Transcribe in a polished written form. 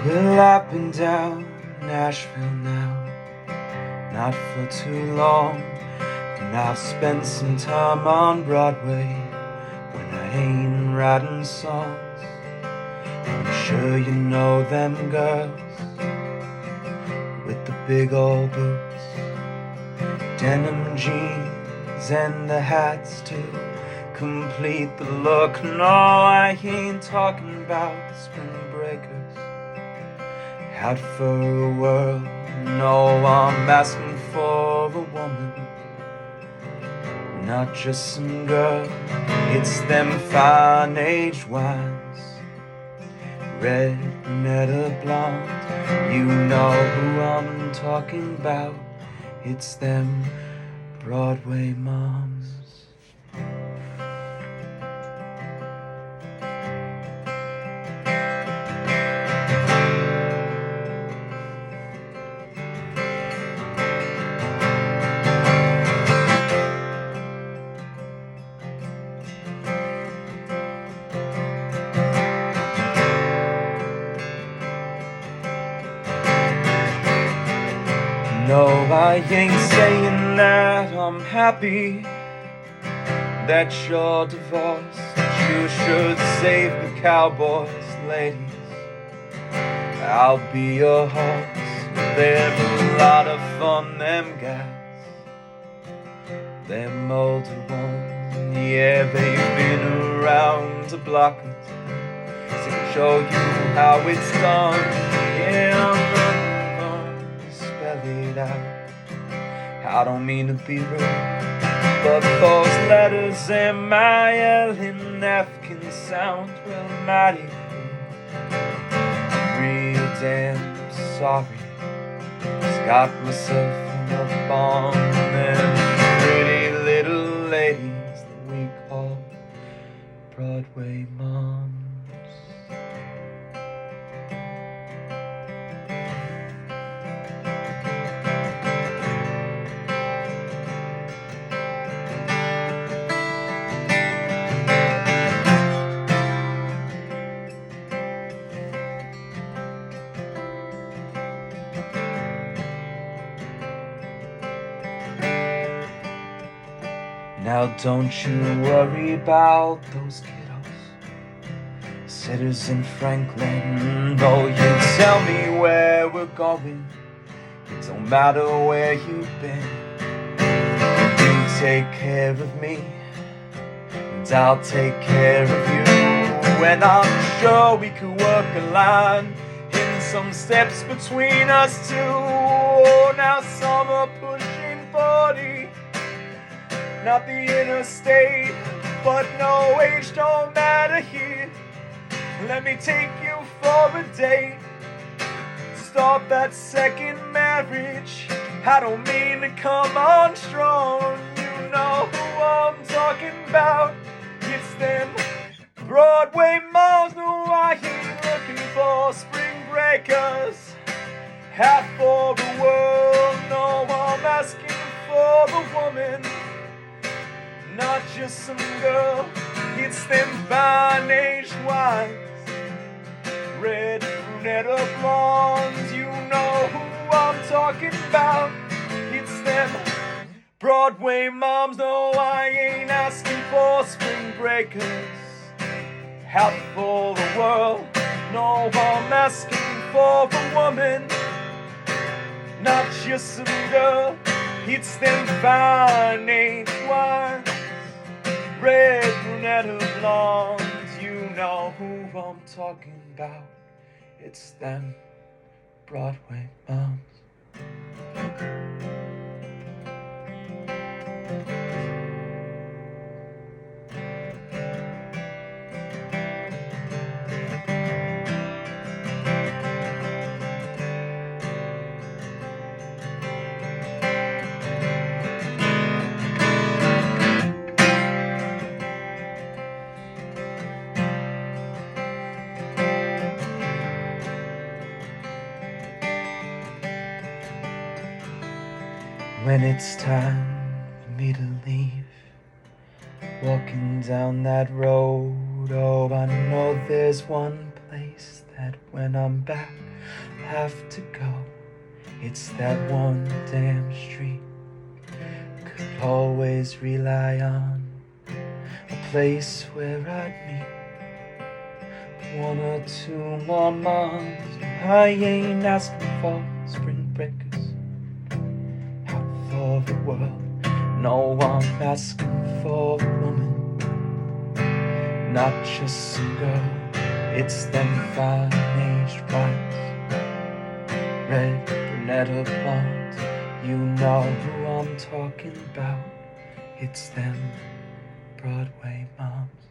Well, I've been down Nashville now, not for too long, and I've spent some time on Broadway when I ain't writing songs. I'm sure you know them girls with the big old boots, denim jeans and the hats to complete the look. No, I ain't talking about the spring breakers out for a whirl. No, I'm asking for a woman, not just some girl. It's them fine-aged wines, red, brunette, or blonde. You know who I'm talking about. It's them Broadway moms. No, I ain't saying that I'm happy that you're divorced, that you should save the cowboys, ladies. I'll be your horse. They're a lot of fun, them guys, them older ones. Yeah, they've been around the block or two to show you how it's done. Yeah, I'm not gonna spell it out. I don't mean to be rude, but those letters M-I-L and F can sound real mighty cool. Real damn sorry, just got myself up on them pretty little ladies that we call Broadway moms. Now don't you worry about those kiddos, Citizen Franklin. Though you tell me where we're going, it don't matter where you've been. You take care of me, and I'll take care of you. And I'm sure we could work a line in some steps between us two. Oh, now some are pushing 40, not the interstate, but no age don't matter here. Let me take you for a date, start that second marriage. I don't mean to come on strong. You know who I'm talking about. It's them Broadway moms. No, I ain't looking for spring breakers half for the world. No, I'm asking for the woman, not just some girl. It's them fine-aged wines, red, brunette, or blondes. You know who I'm talking about. It's them Broadway moms. No, I ain't asking for spring breakers out for the world. No, I'm asking for a woman, not just some girl. It's them fine-aged wines, red, brunette, or blondes. You know who I'm talking about. It's them Broadway moms. When it's time for me to leave, walking down that road, oh, I know there's one place that when I'm back have to go. It's that one damn street. Could always rely on a place where I'd meet one or two more moms. I ain't asking for spring breakers out for the world. No, I'm asking for a woman, not just some girl. It's them fine-aged brides, red, brunette or blonde. You know who I'm talking about. It's them Broadway moms.